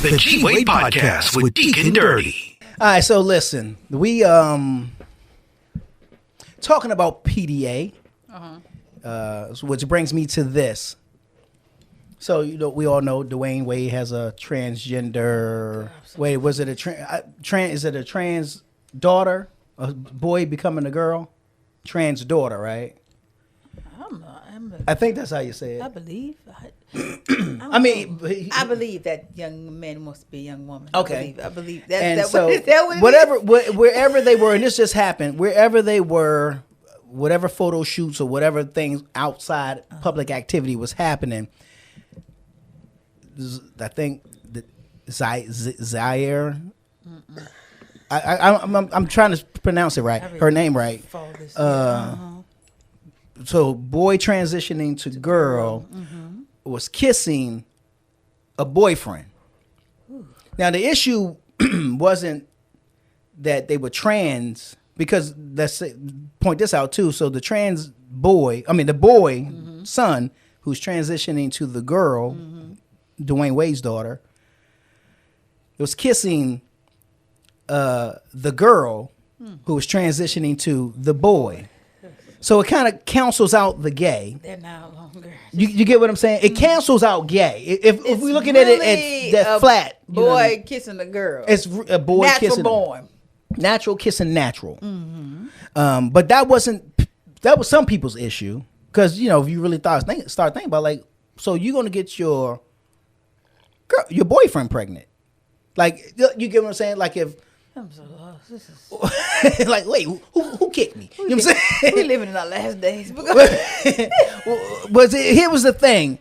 The G-Wade Podcast with Deacon Dirty. All right, so listen, we talking about PDA, which brings me to this. So we all know Dwayne Wade has a transgender. Wait, was it a trans? Is it a trans daughter? A boy becoming a girl? Trans daughter, right? I think that's how you say it. I believe. I mean, I believe that young man wants to be a young woman. Okay, I believe that. And that so what, is that what it whatever, is? Wherever they were, and this just happened. Wherever they were, whatever photo shoots or whatever things outside public activity was happening. I think that Zaire. I'm trying to pronounce it right. Her name right. So boy transitioning to girl was kissing a boyfriend. Ooh. Now the issue wasn't that they were trans, because let's point this out too. So the the boy son who's transitioning to the girl, Dwayne Wade's daughter, was kissing the girl who was transitioning to the boy. So it kind of cancels out the gay. They're now longer. You get what I'm saying? It cancels out gay. If we're looking at it at that flat, boy kissing a girl. It's a boy kissing. Natural kissing natural. But that was some people's issue, because if you really start thinking about, like, so you're gonna get your boyfriend pregnant, like, you get what I'm saying? Like, if I'm so lost. This is like, wait, who kicked me? You know what I'm saying? We living in our last days. Here was the thing.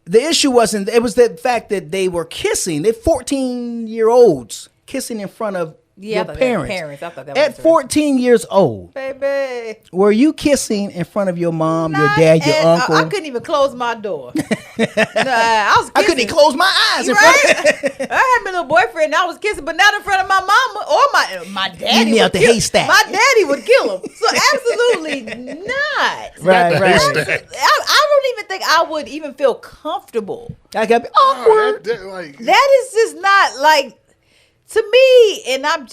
The issue wasn't. It was the fact that they were kissing. They're 14-year-olds kissing in front of your parents. I thought that at 14 years old. Baby, were you kissing in front of your mom, your dad, your uncle? I couldn't even close my door. I was kissing. I couldn't even close my eyes. I had my little boyfriend and I was kissing, but not in front of my mama or my daddy. Leave me out the haystack. My daddy would kill him. So absolutely not. Right. I don't even think I would even feel comfortable. I got to be awkward. That is just not like. To me, and I'm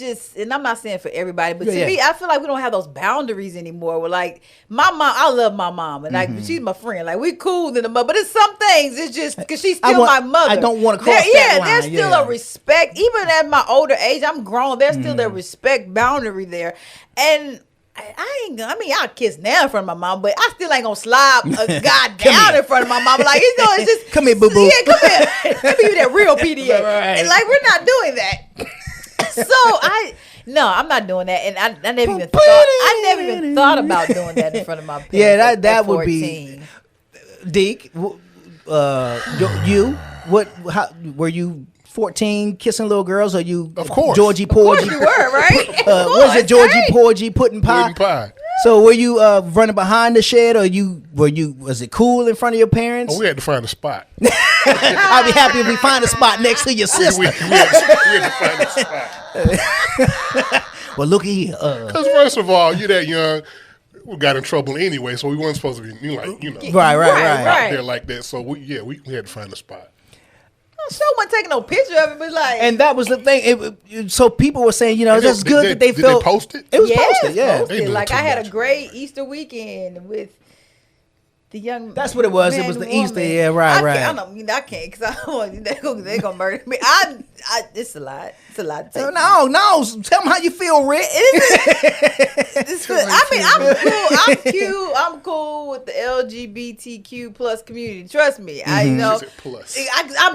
not saying for everybody, but to me, I feel like we don't have those boundaries anymore. We're like, my mom, I love my mom, and like she's my friend. Like, we cool in the mother, but it's some things. It's just because she's still my mother. I don't want to cross that line. There's still a respect, even at my older age. I'm grown. There's still that respect boundary there, and I'll kiss now in front of my mom, but I still ain't gonna slide a guy down in front of my mom. Like, it's just come here, boo boo. Yeah, come here. Let me give you that real PDA. Right. And like, we're not doing that. So I'm not doing that, and I never even thought about doing that in front of my parents. Yeah, that would be. Deke, you how were you? 14 kissing little girls, or you? Of course, Georgie Porgy. You were right. Was it Georgie Porgy pudding pie? So were you running behind the shed, or was it cool in front of your parents? Oh, we had to find a spot. I'll be happy if we find a spot next to your sister. We had to find a spot. Well, look here. Because first of all, you're that young. We got in trouble anyway, so we weren't supposed to be right out there like that. So we had to find a spot. So wasn't taking no picture of it, but like, and that was the thing. So people were saying, that's good that they felt. Did they post it? It was posted, yeah. Posted. Like, I had a great Easter weekend with the young. That's what it was. It was the Easter, yeah, right. I can't, because I don't want they're gonna murder me. It's a lot. It's a lot. No. Tell them how you feel, Rick. I'm cute. I'm cool with the LGBTQ plus community. Trust me. I'm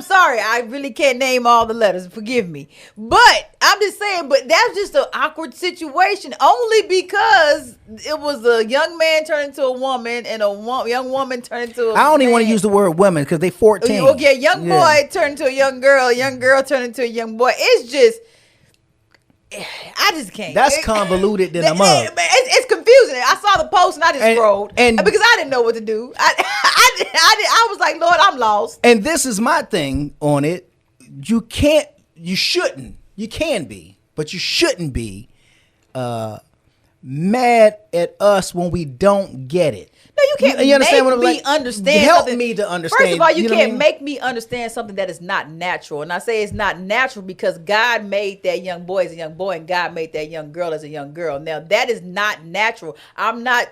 sorry. I really can't name all the letters. Forgive me. But I'm just saying. But that's just an awkward situation. Only because it was a young man turned into a woman, and a young woman turned into a I don't even want to man. use the word women, because they 14. Okay, young boy turned into a young girl turned into a young boy. It's just, I just can't. That's convoluted than a mug. It's confusing. I saw the post and I just scrolled, and because I didn't know what to do. I was like, Lord, I'm lost. And this is my thing on it. You can be, but you shouldn't be mad at us when we don't get it. No, you can't You understand make what I'm me like? understand Help something. me to understand. First of all, you know what I can't mean? make me understand something that is not natural. And I say it's not natural because God made that young boy as a young boy and God made that young girl as a young girl. Now, that is not natural. I'm not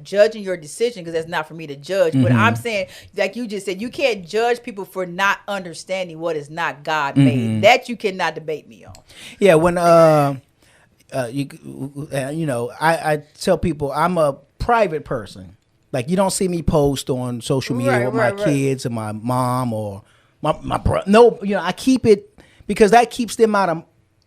judging your decision because that's not for me to judge. But I'm saying, like you just said, you can't judge people for not understanding what is not God made. That you cannot debate me on. Yeah, when I tell people I'm a private person. Like, you don't see me post on social media with my kids and my mom or my brother. No, I keep it because that keeps them out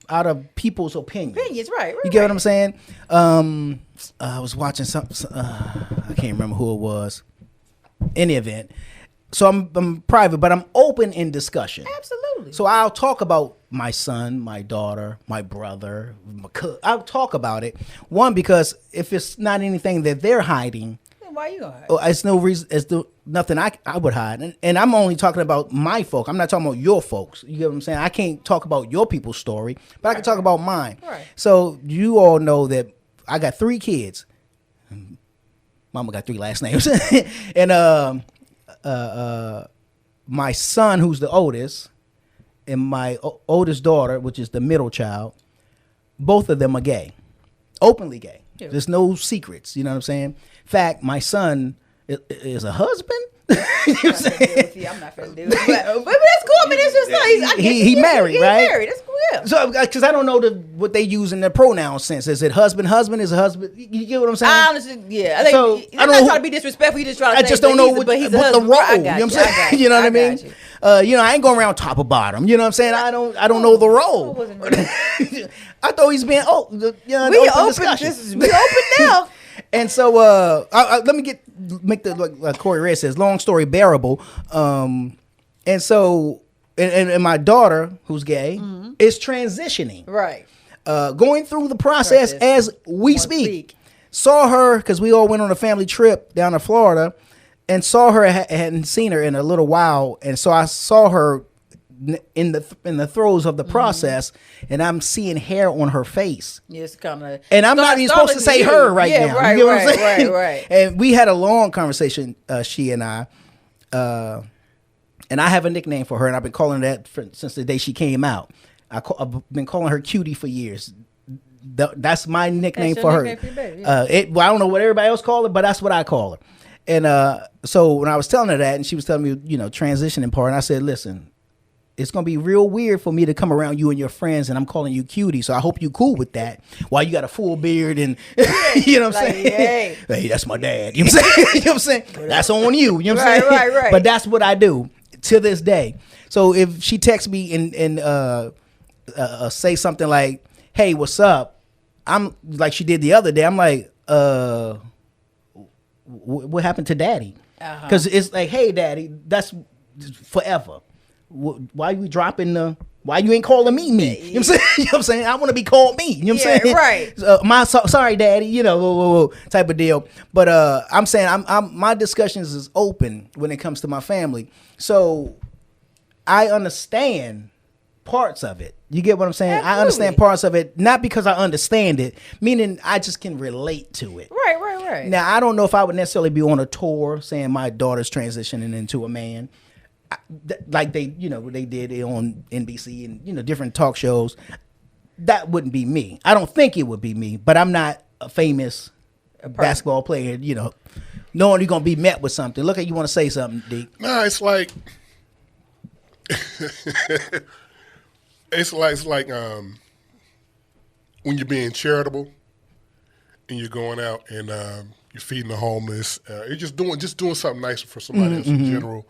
of people's opinions. Right. You get what I'm saying? I was watching something. I can't remember who it was. In the event. So I'm private, but I'm open in discussion. Absolutely. So I'll talk about my son, my daughter, my brother. I'll talk about it. One, because if it's not anything that they're hiding, then why you gonna hide? it's no reason. It's nothing I would hide. And I'm only talking about my folk. I'm not talking about your folks. You get what I'm saying? I can't talk about your people's story, but I can talk about mine. Right. So you all know that I got 3 kids. Mama got 3 last names, and my son, who's the oldest, and my oldest daughter, which is the middle child, both of them are gay, openly gay. Yeah. There's no secrets. You know what I'm saying? In fact, my son is a husband. You know what I'm saying? I'm not gonna do it, but that's cool. I mean, it's just like he married, right? He married. That's cool. Yeah. So, because I don't know what they use in the pronoun sense. Is it husband? Husband is a husband. You get what I'm saying? I honestly, yeah. I think So, I'm not trying to be disrespectful. You just trying to. I just don't know what the role. I You know what I'm saying? You know what I mean? I ain't going around top or bottom. You know what I'm saying? I don't know the role. I thought he's being we open. We open now. And so let me make the like Corey Red says, long story bearable. And so and my daughter, who's gay, is transitioning. Right. Going through the process as we speak. Saw her because we all went on a family trip down to Florida, and saw her. Hadn't seen her in a little while, and so I saw her in the throes of the process, and I'm seeing hair on her face. Yes, kind of. And I'm not even supposed to say her right now. Right, you know what I'm saying? Right. And we had a long conversation, she and I. And I have a nickname for her, and I've been calling her that since the day she came out. I've been calling her Cutie for years. That's my nickname for her. Nickname for your baby, yeah. I don't know what everybody else call her, but that's what I call her. And so when I was telling her that, and she was telling me, transitioning part, and I said, listen, it's going to be real weird for me to come around you and your friends and I'm calling you Cutie. So I hope you cool with that while you got a full beard and, you know what I'm saying? Hey, that's my dad. You know what I'm saying? You know what I'm saying? That's on you. You know what I'm saying? Right. But that's what I do to this day. So if she texts me and say something like, hey, what's up? I'm like she did the other day. I'm like, what happened to daddy? Because it's like, hey, daddy, that's forever. Why you dropping why you ain't calling me? You know what I'm saying? You know what I'm saying? I want to be called me. You know what I'm saying? Right. Sorry, daddy, type of deal. But I'm saying my discussions is open when it comes to my family. So I understand parts of it. You get what I'm saying? Absolutely. I understand parts of it, not because I understand it, meaning I just can relate to it. Right. Now, I don't know if I would necessarily be on a tour saying my daughter's transitioning into a man. Like they did it on NBC and different talk shows. That wouldn't be me. I don't think it would be me, but I'm not a famous basketball player. Knowing you're gonna be met with something. Look, you want to say something, Deke? No, it's like it's like when you're being charitable and you're going out and you're feeding the homeless. You're just doing something nicer for somebody else in general.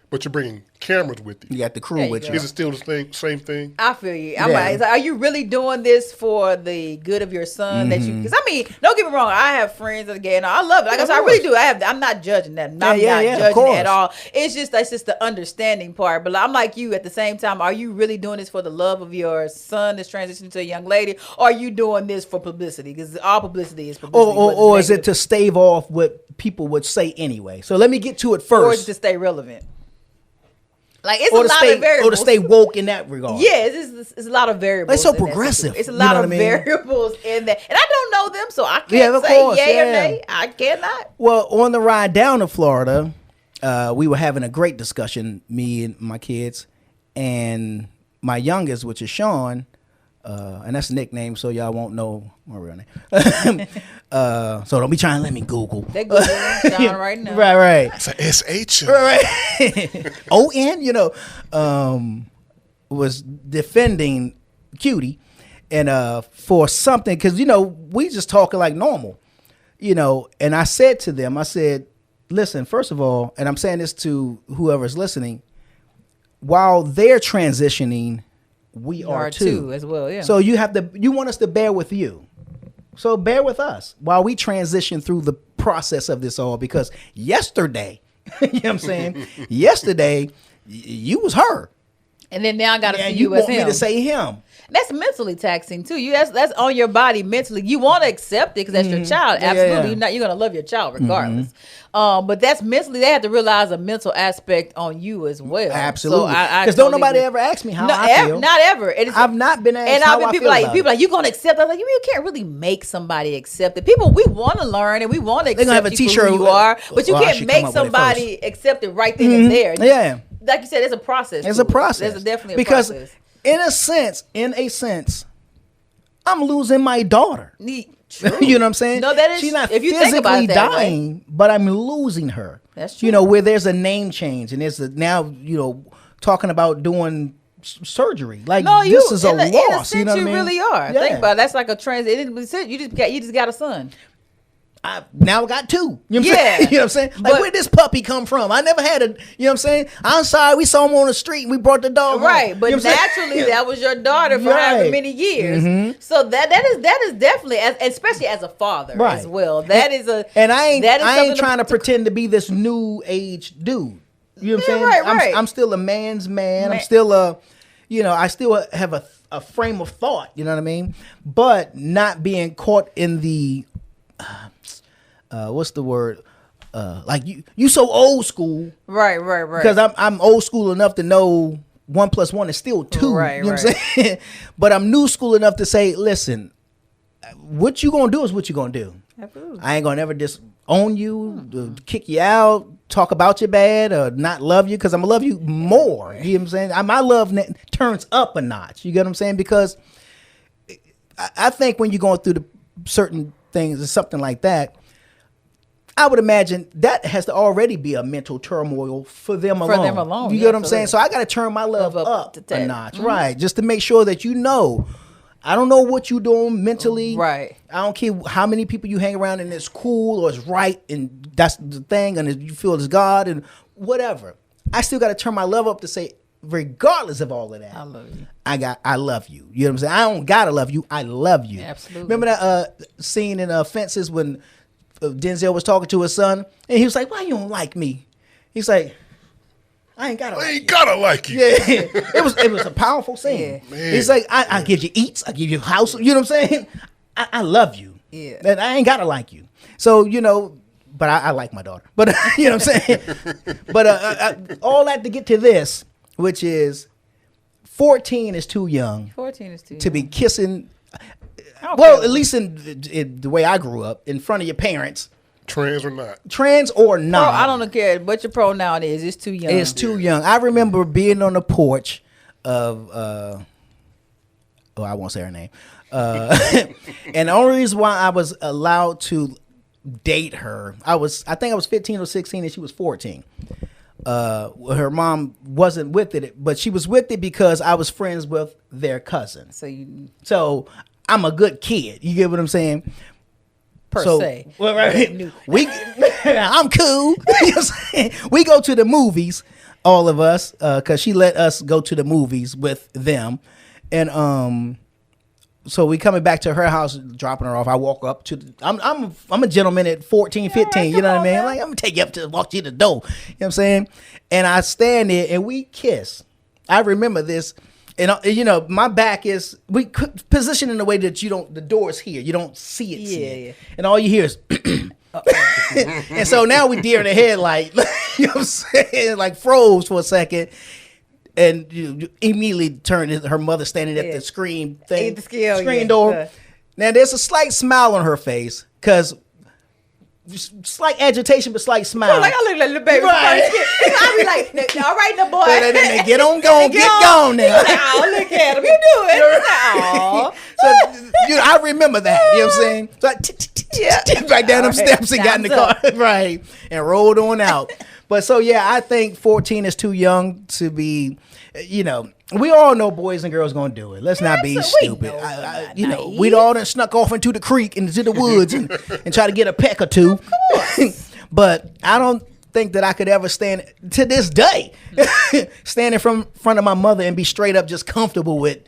But you're bringing cameras with you. You got the crew with you. Is it still the same thing? I feel you. Are you really doing this for the good of your son? Because don't get me wrong. I have friends that are gay, and I love it. Like I said, I really do. I'm not judging that. I'm not judging at all. It's just that's just the understanding part. But I'm like you. At the same time, are you really doing this for the love of your son that's transitioning to a young lady, or are you doing this for publicity? Because all publicity is publicity. Or is it to stave off what people would say anyway? So let me get to it first. Or is it to stay relevant? Like it's a lot of variables. Or to stay woke in that regard. Yeah, it's a lot of variables. It's so progressive. It's a lot of variables in that. And I don't know them, so I can't say yay or nay. I cannot. Well, on the ride down to Florida, we were having a great discussion, me and my kids, and my youngest, which is Sean, and that's a nickname, so y'all won't know my real name. So don't be trying to let me Google. They're Googling Sean right now. Right. It's a S-H. Right. O-N, was defending Cutie, and for something, because, we just talking like normal, and I said to them, listen, first of all, and I'm saying this to whoever's listening, while they're transitioning, we are too as well. Yeah. So you want us to bear with you. So bear with us while we transition through the process of this all, because yesterday, you know what I'm saying? Yesterday, you was her. And then now I got to see you as want him. me to say him. That's mentally taxing too. That's on your body mentally. You want to accept it because that's your child. Absolutely, you're gonna love your child regardless. But that's mentally. They have to realize a mental aspect on you as well. Absolutely, because totally don't nobody ever ask me how I feel. Not ever. I've not been asked. And how I've been people like you gonna accept. I'm like, you can't really make somebody accept it. People, we want to learn and we want to accept have a t-shirt who you are, but you can't make somebody accept it right then and there. Yeah, like you said, it's a process. It's a process. There's definitely a process. Because in a sense, I'm losing my daughter. True. You know what I'm saying? No, that is. She's not if you think about physically it that dying, way. but I'm losing her. That's true. Where there's a name change and there's now talking about doing surgery. Like this is a loss. In a sense, you know what I mean? Really are. Yeah. Think about it. That's like a you just got a son. I now got two. You know what I'm saying? You know what I'm saying? Like, where'd this puppy come from? I never had a, you know what I'm saying? I'm sorry, we saw him on the street and we brought the dog right, home. but naturally that was your daughter for however many years. Mm-hmm. So that is definitely, especially as a father as well. And I ain't trying to pretend to be this new age dude. You know what I'm saying? Right. I'm still a man's man. I'm still I still have a frame of thought, you know what I mean? But not being caught in the what's the word? Like you so old school. Right. Because I'm old school enough to know 1 + 1 is still 2. Right, you know what I'm saying? But I'm new school enough to say, listen, what you gonna do is what you gonna do. Absolutely. I ain't gonna ever disown you, kick you out, talk about you bad, or not love you, because I'm gonna love you more. You know what I'm saying? My love turns up a notch. You get what I'm saying? Because I think when you're going through the certain things or something like that, I would imagine that has to already be a mental turmoil for them alone. You get what I'm saying? So I got to turn my love up a notch, right? Just to make sure that I don't know what you're doing mentally. Right. I don't care how many people you hang around and it's cool or it's right and that's the thing and you feel it's God and whatever. I still got to turn my love up to say, regardless of all of that, I love you. I love you. You know what I'm saying? I don't gotta love you. I love you. Absolutely. Remember that scene in Fences when Denzel was talking to his son and he was like, "Why you don't like me?" He's like, I ain't gotta like you. Yeah. It was a powerful scene. Yeah. He's like, I give you eats, I give you house. You know what I'm saying? I love you. Yeah. And I ain't gotta like you. So, but I like my daughter. But you know what I'm saying? But all that to get to this, which is 14 is too young. 14 is too young. To be kissing. Well, at least in the way I grew up, in front of your parents. Trans or not. I don't care what your pronoun is. It's too young. It's too young. I remember being on the porch of, I won't say her name. And the only reason why I was allowed to date her, I think I was 15 or 16 and she was 14. Her mom wasn't with it, but she was with it because I was friends with their cousin. So I'm a good kid. You get what I'm saying? Per se. Well, right. I'm cool. You know what I'm saying? We go to the movies, all of us, because she let us go to the movies with them. And so we coming back to her house, dropping her off. I walk up to I'm a gentleman at 14, 15, you know what I mean? I'm like, I'm gonna take you up to walk you to the door. You know what I'm saying? And I stand there and we kiss. I remember this. And my back is positioned in a way that the door is here. You don't see it. Yeah. And all you hear is and so now we deer in the headlight, you know what I'm saying? Like froze for a second. and you immediately turned to her mother standing at the screen thing, the scale, screen door. Now there's a slight smile on her face because slight agitation, but slight smile. Like I look like little baby. Right. I be like, all right, the boy. Then get on, get gone now. Oh, look at him. You do it. Oh. So I remember that. You know what I'm saying? So back down them steps and got in the car. Right. And rolled on out. But so, yeah, I think 14 is too young to be, we all know boys and girls going to do it. Let's not be stupid. We'd all done snuck off into the creek, into the woods and try to get a peck or two. Of course. But I don't think that I could ever stand, to this day, stand in front of my mother and be straight up just comfortable with,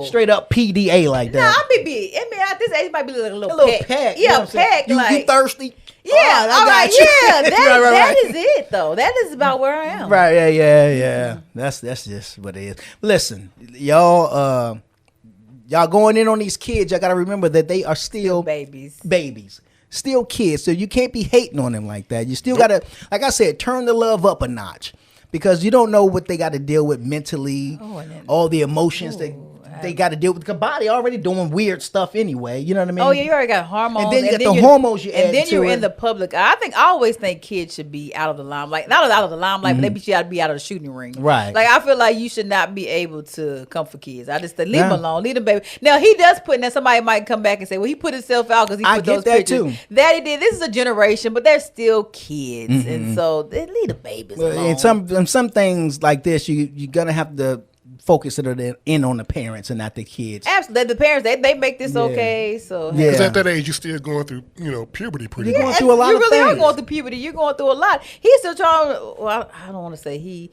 straight up PDA like that. No, I mean, at this age, it might be like a little peck. Yeah, a peck. You thirsty? Yeah, all right. You. Yeah, that right. is it, though. That is about where I am. Right, yeah. That's just what it is. Listen, y'all going in on these kids, y'all got to remember that they are still babies. Still kids, so you can't be hating on them like that. You still got to, like I said, turn the love up a notch because you don't know what they got to deal with mentally, all the emotions that they got to deal with. The body already doing weird stuff anyway. You know what I mean? Oh, yeah, you already got hormones. And then you got the hormones you add to it. And then you're in the public. I always think kids should be out of the limelight. Not out of the limelight, but they should be out of the shooting ring. Right. Like, I feel like you should not be able to come for kids. I just leave them alone. Leave them, baby. Now, he does put, now somebody might come back and say, well, he put himself out because he put those pictures. Too. That he did. This is a generation, but they're still kids. And so, they leave the babies alone. And some things like this, you're going to have to focus it in on the parents and not the kids. Absolutely. The parents, they make this okay. So because at that age, you're still going through, puberty pretty much. You're going through a lot of things. You really are going through puberty. You're going through a lot. He's still trying, well, I don't want to say he,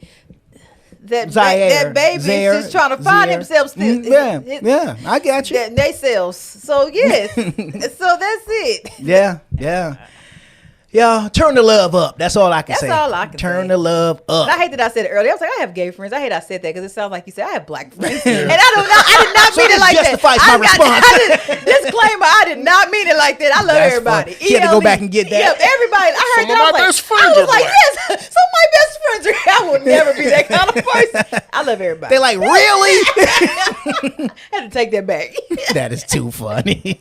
that baby is just trying to find himself still. Yeah, I got you. They selves. So, yes. So, that's it. Yeah. Yeah, turn the love up. That's all I can say. That's all I can say. Turn the love up. And I hate that I said it earlier. I was like, I have gay friends. I hate I said that because it sounds like you said I have black friends. And I did not mean it like that. Justifies my response. Disclaimer, I did not mean it like that. I love everybody. She had to go back and get that. Yeah, everybody. I heard that. I was like, yes, some of my best friends are. I will never be that kind of person. I love everybody. They're like, really? I had to take that back. That is too funny.